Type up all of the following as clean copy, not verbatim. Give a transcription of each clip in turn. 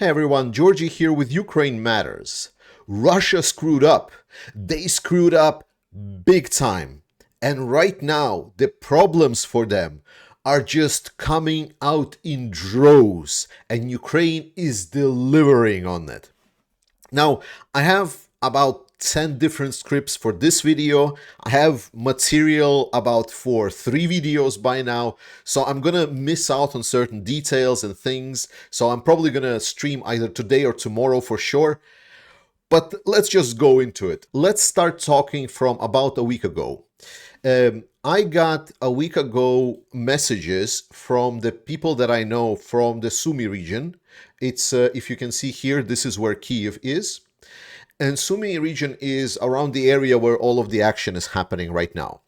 Hey everyone, Georgie here with Ukraine Matters. Russia screwed up. They screwed up big time. And right now, the problems for them are just coming out in droves, and Ukraine is delivering on it. Now, I have about 10 different scripts for this video. I have material about for 3 videos by now, so I'm gonna miss out on certain details and things. So I'm probably gonna stream either today or tomorrow for sure. But let's just go into it. Let's start talking from about a week ago. I got a week ago messages from the people that I know from the Sumy region. It's if you can see here, this is where Kiev is. And Sumy region is around the area where all of the action is happening right now.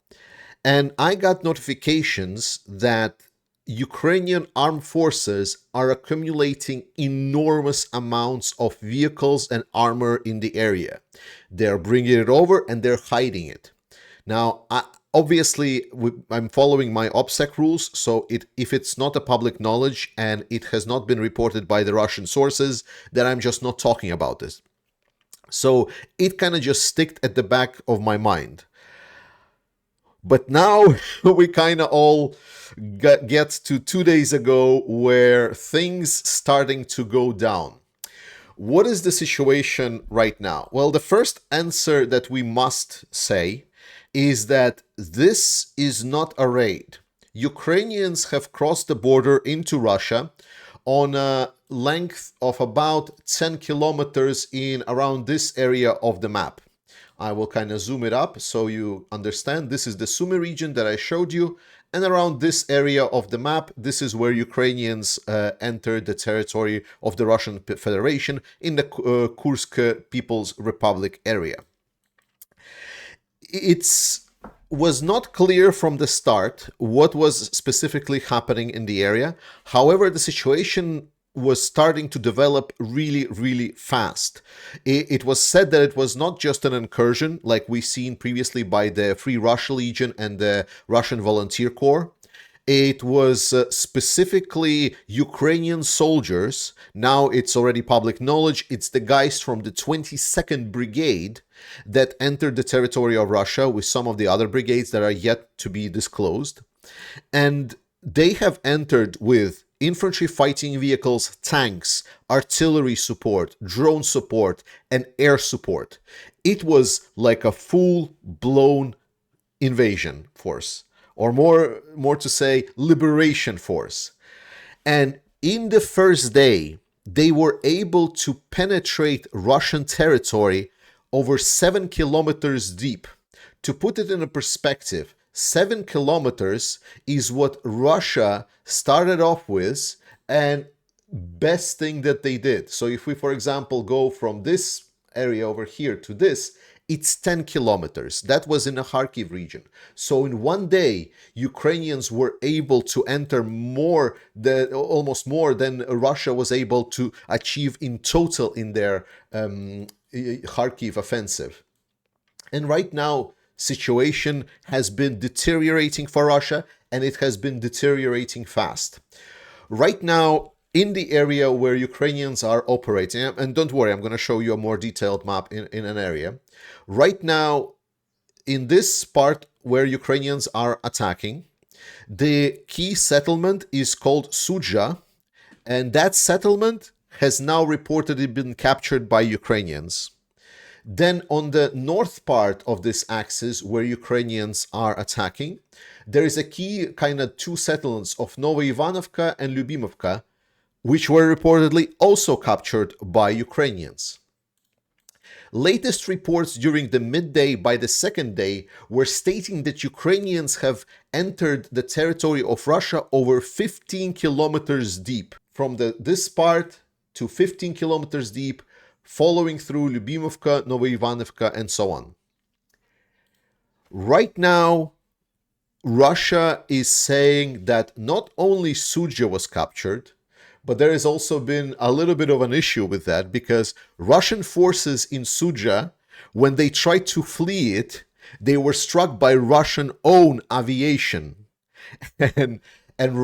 And I got notifications that Ukrainian armed forces are accumulating enormous amounts of vehicles and armor in the area. They're bringing it over and they're hiding it. Now, obviously, I'm following my OPSEC rules, so if it's not a public knowledge and it has not been reported by the Russian sources, then I'm just not talking about this. So it kind of just sticked at the back of my mind. But now we kind of all get to 2 days ago where things starting to go down. What is the situation right now? Well, the first answer that we must say is that this is not a raid. Ukrainians have crossed the border into Russia on a length of about 10 kilometers in around this area of the map. I will kind of zoom it up so you understand. This is the Sumy region that I showed you. And around this area of the map, this is where Ukrainians entered the territory of the Russian Federation in the Kursk People's Republic area. It was not clear from the start what was specifically happening in the area. However, the situation was starting to develop really, really fast. It was said that it was not just an incursion like we've seen previously by the Free Russia Legion and the Russian Volunteer Corps. It was specifically Ukrainian soldiers. Now it's already public knowledge. It's the guys from the 22nd Brigade that entered the territory of Russia with some of the other brigades that are yet to be disclosed. And they have entered with infantry fighting vehicles, tanks, artillery support, drone support, and air support. It was like a full-blown invasion force, or more to say, liberation force. And in the first day, they were able to penetrate Russian territory over 7 kilometers deep. To put it in a perspective, 7 kilometers is what Russia started off with and best thing that they did. So if we, for example, go from this area over here to this, it's 10 kilometers. That was in the Kharkiv region. So in one day, Ukrainians were able to enter almost more than Russia was able to achieve in total in their Kharkiv offensive. And right now, situation has been deteriorating for Russia, and it has been deteriorating fast. Right now, in the area where Ukrainians are operating, and don't worry, I'm going to show you a more detailed map in an area. Right now, in this part where Ukrainians are attacking, the key settlement is called Sudzha, and that settlement has now reportedly been captured by Ukrainians. Then on the north part of this axis where Ukrainians are attacking, there is a key kind of 2 settlements of Novoivanovka and Lyubimovka, which were reportedly also captured by Ukrainians. Latest reports during the midday by the second day were stating that Ukrainians have entered the territory of Russia over 15 kilometers deep. From this part to 15 kilometers deep, following through Lyubimovka, Novoivanovka, and so on. Right now, Russia is saying that not only Sudzha was captured, but there has also been a little bit of an issue with that because Russian forces in Sudzha, when they tried to flee it, they were struck by Russian-owned aviation. And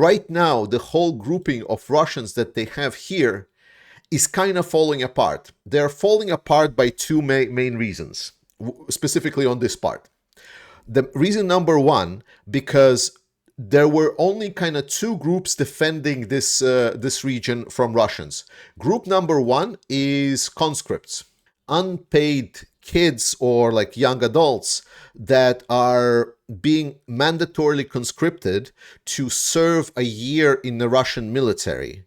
right now, the whole grouping of Russians that they have here is kind of falling apart. They're falling apart by two main reasons, specifically on this part. The reason number one, because there were only kind of two groups defending this region from Russians. Group number one is conscripts, unpaid kids or like young adults that are being mandatorily conscripted to serve a year in the Russian military.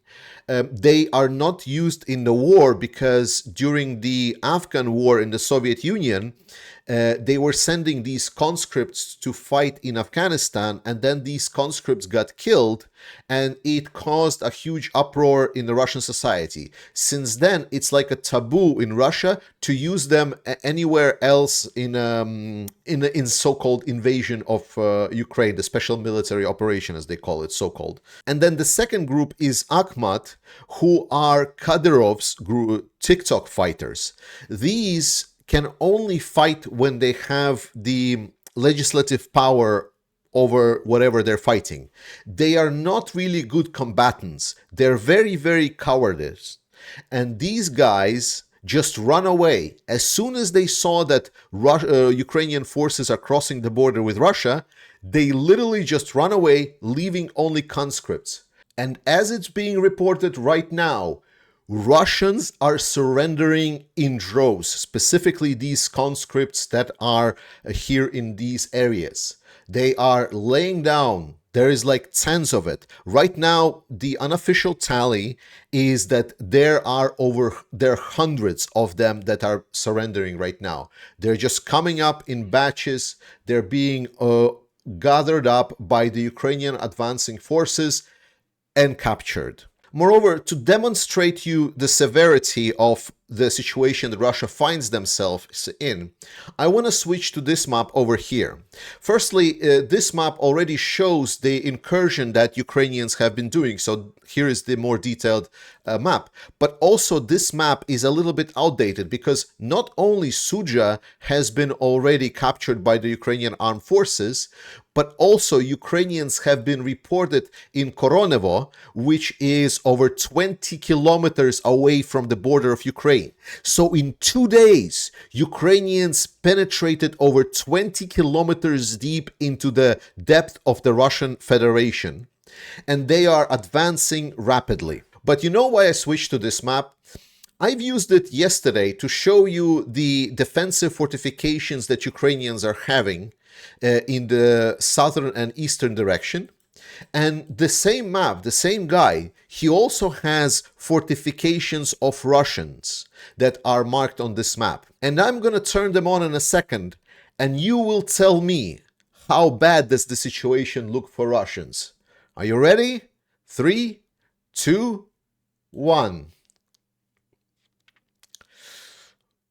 They are not used in the war because during the Afghan war in the Soviet Union, they were sending these conscripts to fight in Afghanistan, and then these conscripts got killed, and it caused a huge uproar in the Russian society. Since then, it's like a taboo in Russia to use them anywhere else in so-called invasion of Ukraine, the special military operation, as they call it, so-called. And then the second group is Akhmat, who are Kadyrov's TikTok fighters. These can only fight when they have the legislative power over whatever they're fighting. They are not really good combatants. They're very, very cowardice. And these guys just run away. As soon as they saw that Ukrainian forces are crossing the border with Russia, they literally just run away, leaving only conscripts. And as it's being reported right now, Russians are surrendering in droves, specifically these conscripts that are here in these areas. They are laying down. There is like tens of it. Right now, the unofficial tally is that there are hundreds of them that are surrendering right now. They're just coming up in batches. They're being gathered up by the Ukrainian advancing forces and captured. Moreover, to demonstrate you the severity of the situation that Russia finds themselves in, I want to switch to this map over here. Firstly, this map already shows the incursion that Ukrainians have been doing. So here is the more detailed map. But also this map is a little bit outdated because not only Sudzha has been already captured by the Ukrainian armed forces, but also Ukrainians have been reported in Koronevo, which is over 20 kilometers away from the border of Ukraine. So in 2 days, Ukrainians penetrated over 20 kilometers deep into the depth of the Russian Federation, and they are advancing rapidly. But you know why I switched to this map? I've used it yesterday to show you the defensive fortifications that Ukrainians are having in the southern and eastern direction. And the same map, the same guy, he also has fortifications of Russians that are marked on this map. And I'm going to turn them on in a second, and you will tell me how bad does the situation look for Russians. Are you ready? 3, 2, 1.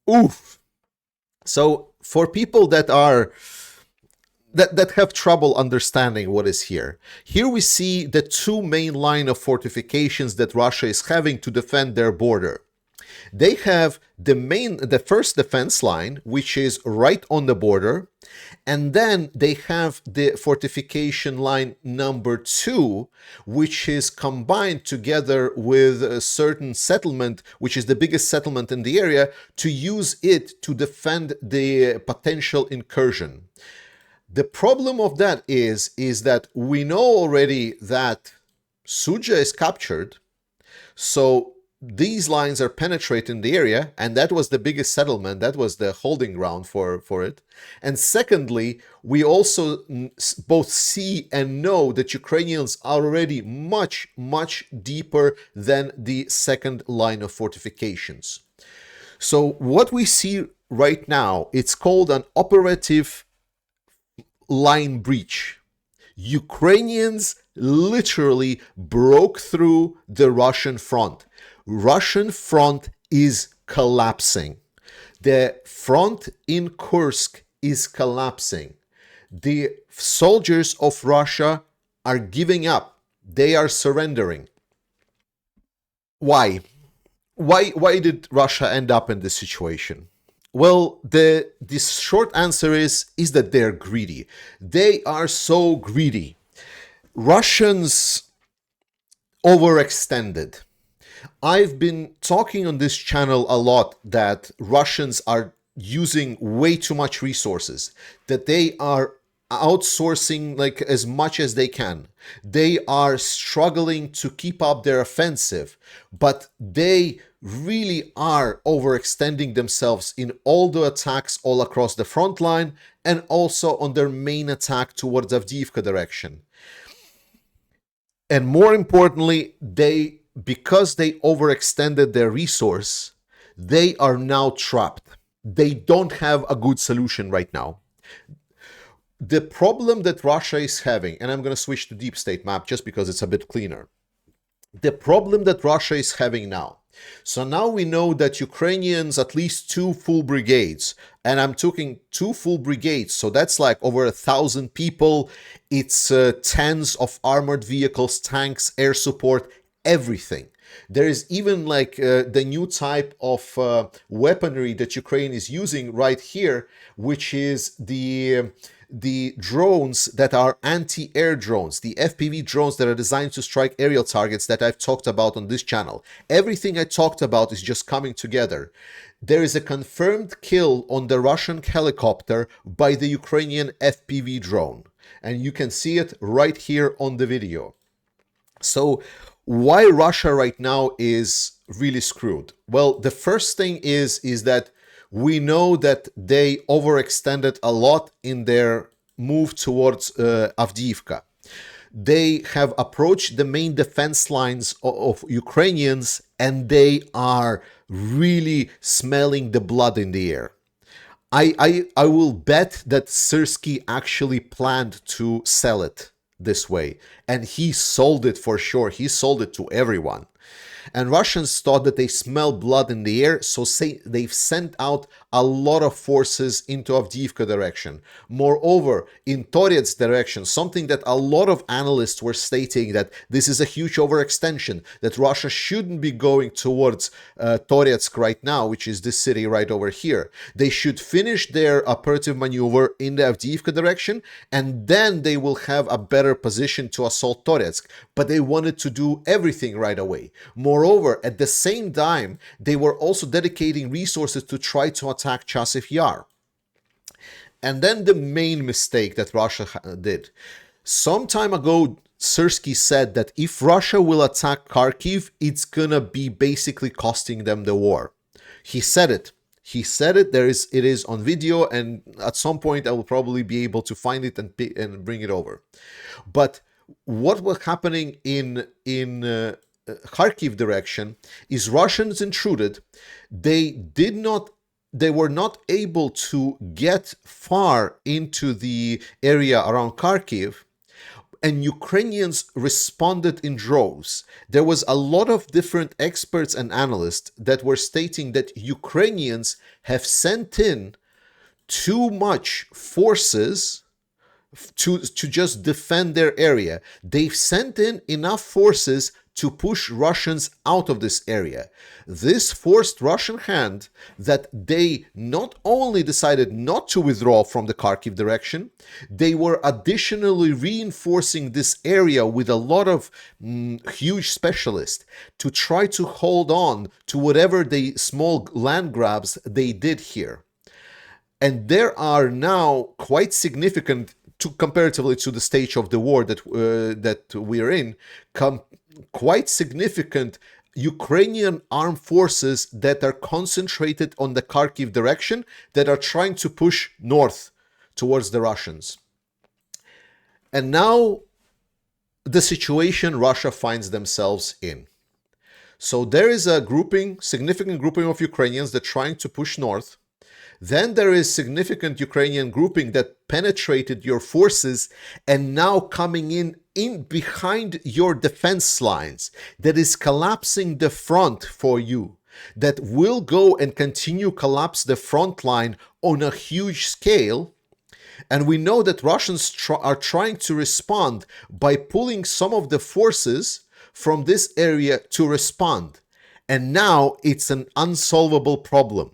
Oof. So for people that have trouble understanding what is here. Here we see the two main line of fortifications that Russia is having to defend their border. They have the first defense line, which is right on the border, and then they have the fortification line number 2, which is combined together with a certain settlement, which is the biggest settlement in the area, to use it to defend the potential incursion. The problem of that is that we know already that Sudzha is captured, so these lines are penetrating the area, and that was the biggest settlement, that was the holding ground for it. And secondly, we also both see and know that Ukrainians are already much, much deeper than the second line of fortifications. So what we see right now, it's called an operative line breach. Ukrainians literally broke through the Russian front. Russian front is collapsing. The front in Kursk is collapsing. The soldiers of Russia are giving up. They are surrendering. Why? Why did Russia end up in this situation? Well, this short answer is that they're greedy. They are so greedy. Russians overextended. I've been talking on this channel a lot that Russians are using way too much resources, that they are outsourcing like as much as they can. They are struggling to keep up their offensive, but they really are overextending themselves in all the attacks all across the front line and also on their main attack towards Avdiivka direction. And more importantly, because they overextended their resource, they are now trapped. They don't have a good solution right now. The problem that Russia is having, and I'm going to switch to deep state map just because it's a bit cleaner. The problem that Russia is having now. So now we know that Ukrainians, at least 2 full brigades, and I'm talking 2 full brigades, so that's like over 1,000 people. It's tens of armored vehicles, tanks, air support, everything. There is even like the new type of weaponry that Ukraine is using right here, which is the drones that are anti-air drones, the FPV drones that are designed to strike aerial targets that I've talked about on this channel. Everything I talked about is just coming together. There is a confirmed kill on the Russian helicopter by the Ukrainian FPV drone, and you can see it right here on the video. So why Russia right now is really screwed? Well, the first thing is that we know that they overextended a lot in their move towards Avdiivka. They have approached the main defense lines of Ukrainians, and they are really smelling the blood in the air. I will bet that Syrskyi actually planned to sell it this way, and he sold it for sure. He sold it to everyone. And Russians thought that they smell blood in the air, so they've sent out a lot of forces into Avdiivka direction. Moreover, in Toretsk direction, something that a lot of analysts were stating that this is a huge overextension, that Russia shouldn't be going towards Toretsk right now, which is this city right over here. They should finish their operative maneuver in the Avdiivka direction, and then they will have a better position to assault Toretsk. But they wanted to do everything right away. Moreover, at the same time, they were also dedicating resources to try to attack Chasiv Yar. And then the main mistake that Russia did. Some time ago, Syrskyi said that if Russia will attack Kharkiv, it's gonna be basically costing them the war. He said it. He said it. It is on video, and at some point I will probably be able to find it and bring it over. But what was happening in Kharkiv direction is Russians intruded. They were not able to get far into the area around Kharkiv, and Ukrainians responded in droves. There was a lot of different experts and analysts that were stating that Ukrainians have sent in too much forces to just defend their area. They've sent in enough forces to push Russians out of this area. This forced Russian hand that they not only decided not to withdraw from the Kharkiv direction, they were additionally reinforcing this area with a lot of huge specialists to try to hold on to whatever the small land grabs they did here. And there are now quite significant, comparatively to the stage of the war that we're in, quite significant Ukrainian armed forces that are concentrated on the Kharkiv direction that are trying to push north towards the Russians. And now the situation Russia finds themselves in. So there is a significant grouping of Ukrainians that are trying to push north. Then there is significant Ukrainian grouping that penetrated your forces and now coming in behind your defense lines, that is collapsing the front for you, that will go and continue collapse the front line on a huge scale. And we know that Russians are trying to respond by pulling some of the forces from this area to respond. And now it's an unsolvable problem.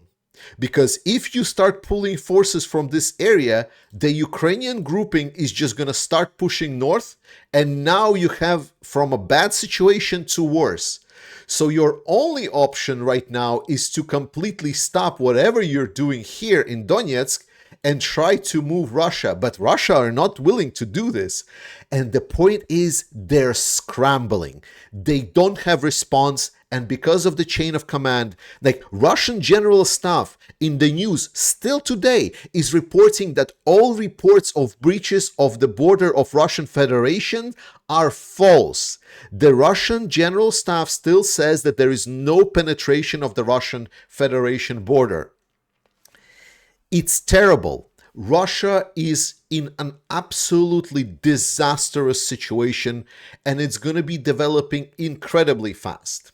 Because if you start pulling forces from this area, the Ukrainian grouping is just going to start pushing north, and now you have from a bad situation to worse. So your only option right now is to completely stop whatever you're doing here in Donetsk and try to move Russia. But Russia are not willing to do this. And the point is, they're scrambling. They don't have response. And because of the chain of command, like Russian general staff in the news still today is reporting that all reports of breaches of the border of Russian Federation are false. The Russian general staff still says that there is no penetration of the Russian Federation border. It's terrible. Russia is in an absolutely disastrous situation, and it's going to be developing incredibly fast.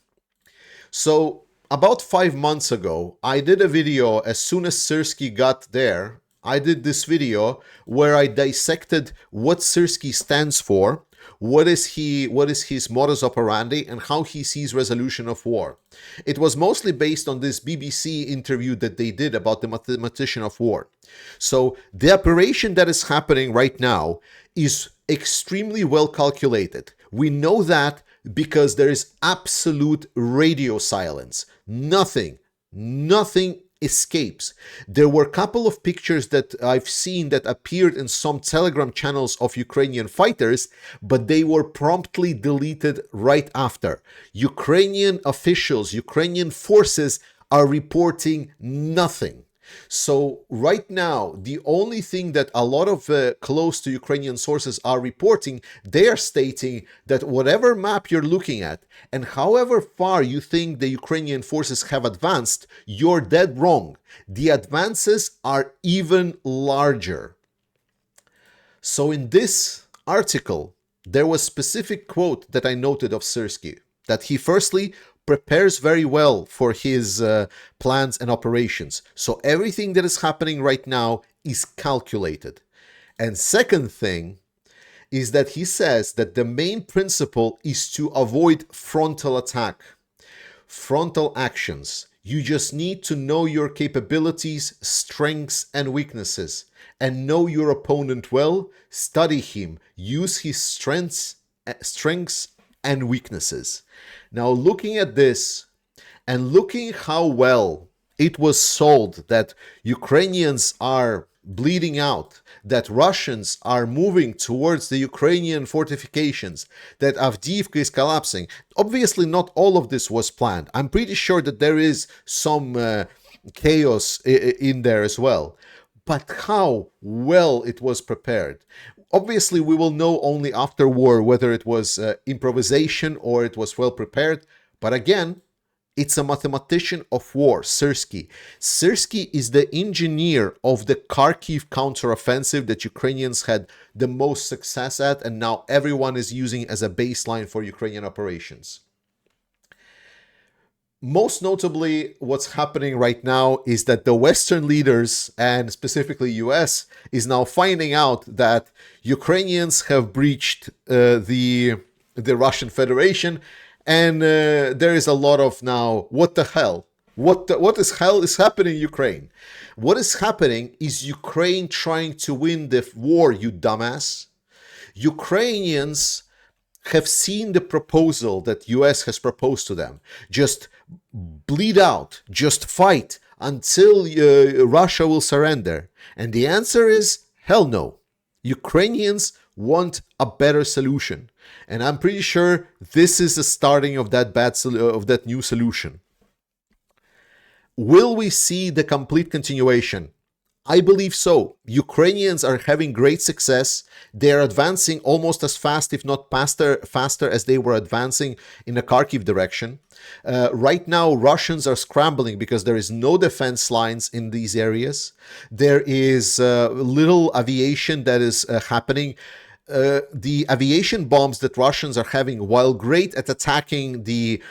So about 5 months ago, I did a video as soon as Syrskyi got there. I did this video where I dissected what Syrskyi stands for, what is his modus operandi, and how he sees resolution of war. It was mostly based on this BBC interview that they did about the mathematician of war. So the operation that is happening right now is extremely well calculated. We know that because there is absolute radio silence. Nothing escapes. There were a couple of pictures that I've seen that appeared in some Telegram channels of Ukrainian fighters, but they were promptly deleted right after. Ukrainian officials, Ukrainian forces are reporting nothing. So right now, the only thing that a lot of close to Ukrainian sources are reporting, they are stating that whatever map you're looking at and however far you think the Ukrainian forces have advanced, you're dead wrong. The advances are even larger. So in this article, there was a specific quote that I noted of Syrskyi, that he firstly prepares very well for his plans and operations. So everything that is happening right now is calculated. And second thing is that he says that the main principle is to avoid frontal attack, frontal actions. You just need to know your capabilities, strengths, and weaknesses, and know your opponent well, study him, use his strengths and weaknesses. Now, looking at this and looking how well it was sold that Ukrainians are bleeding out, that Russians are moving towards the Ukrainian fortifications, that Avdiivka is collapsing. Obviously, not all of this was planned. I'm pretty sure that there is some chaos in there as well. But how well it was prepared. Obviously, we will know only after war whether it was improvisation or it was well prepared. But again, it's a mathematician of war, Syrskyi. Syrskyi is the engineer of the Kharkiv counteroffensive that Ukrainians had the most success at, and now everyone is using as a baseline for Ukrainian operations. Most notably, what's happening right now is that the Western leaders, and specifically US, is now finding out that Ukrainians have breached the Russian Federation, and there is a lot of now, what the hell? What is hell is happening in Ukraine? What is happening is Ukraine trying to win the war, you dumbass. Ukrainians have seen the proposal that US has proposed to them. Just bleed out, just fight until Russia will surrender. And the answer is hell no. Ukrainians want a better solution. And I'm pretty sure this is the starting of that new solution. Will we see the complete continuation? I believe so. Ukrainians are having great success. They are advancing almost as fast, if not faster as they were advancing in the Kharkiv direction. Right now, Russians are scrambling because there is no defense lines in these areas. There is little aviation that is happening. The aviation bombs that Russians are having, while great at attacking the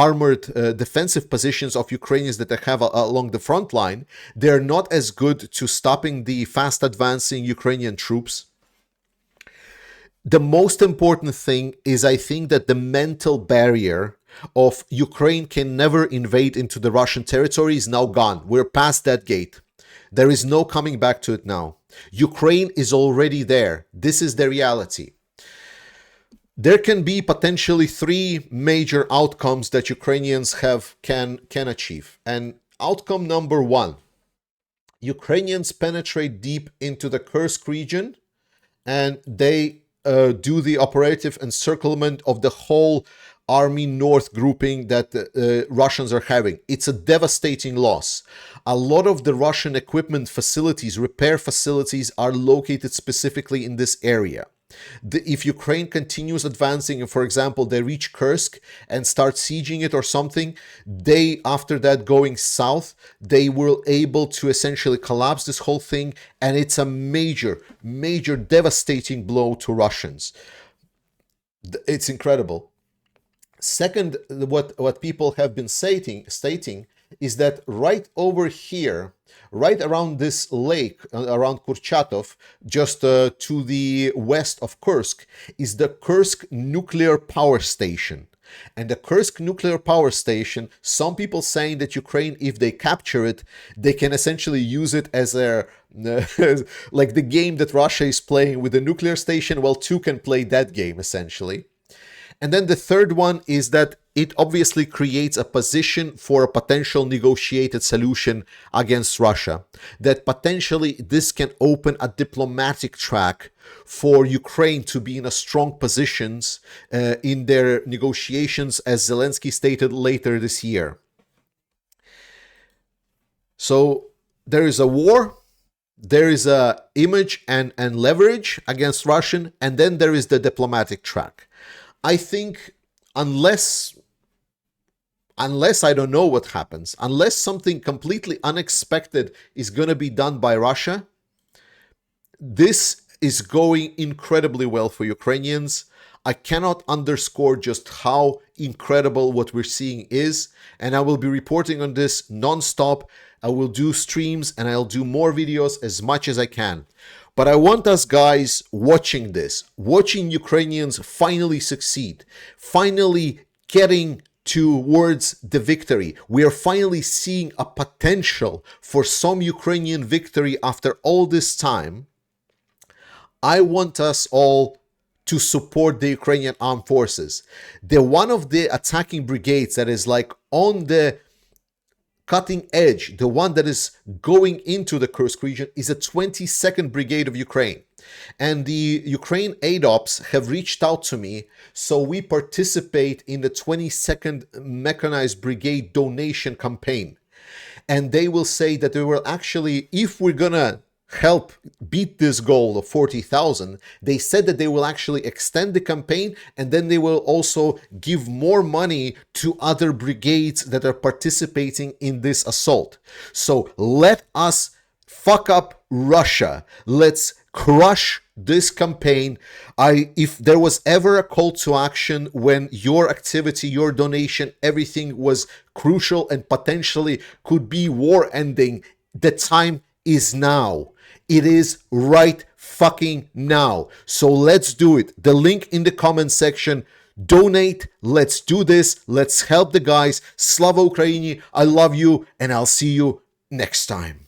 armored defensive positions of Ukrainians that they have along the front line, they're not as good to stopping the fast advancing Ukrainian troops. The most important thing is, I think, that the mental barrier of Ukraine can never invade into the Russian territory is now gone. We're past that gate. There is no coming back to it now. Ukraine is already there. This is the reality. there can be potentially three major outcomes that Ukrainians can achieve. And outcome number one, Ukrainians penetrate deep into the Kursk region and they do the operative encirclement of the whole Army North grouping that Russians are having. It's a devastating loss. A lot of the Russian equipment facilities, repair facilities, are located specifically in this area. If Ukraine continues advancing and, for example, they reach Kursk and start sieging it or something, they, after that, going south, they will able to essentially collapse this whole thing, and it's a major, major devastating blow to Russians. It's incredible. Second, what people have been stating is that right over here, right around this lake, around Kurchatov, just to the west of Kursk, is the Kursk nuclear power station. And the Kursk nuclear power station, some people saying that Ukraine, if they capture it, they can essentially use it as their, like the game that Russia is playing with the nuclear station, well, two can play that game, essentially. And then the third one is that it obviously creates a position for a potential negotiated solution against Russia. That potentially this can open a diplomatic track for Ukraine to be in a strong positions in their negotiations, as Zelensky stated later this year. So there is a war, there is a image and leverage against Russian, and then there is the diplomatic track. I think unless I don't know what happens, unless something completely unexpected is going to be done by Russia, this is going incredibly well for Ukrainians. I cannot underscore just how incredible what we're seeing is, and I will be reporting on this non-stop. I will do streams and I'll do more videos as much as I can. But I want us guys watching this, watching Ukrainians finally succeed, finally getting towards the victory. We are finally seeing a potential for some Ukrainian victory after all this time. I want us all to support the Ukrainian armed forces. The one of the attacking brigades that is like on the cutting edge, the one that is going into the Kursk region, is a 22nd Brigade of Ukraine. And the Ukraine ADOPS have reached out to me, so we participate in the 22nd Mechanized Brigade donation campaign. And they will say that they will actually, if we're gonna help beat this goal of 40,000, they said that they will actually extend the campaign, and then they will also give more money to other brigades that are participating in this assault. So let us fuck up Russia. Let's crush this campaign. If there was ever a call to action when your activity, your donation, everything was crucial and potentially could be war ending, the time is now. It is right fucking now. So let's do it. The link in the comment section. Donate. Let's do this. Let's help the guys. Slava Ukraini. I love you, and I'll see you next time.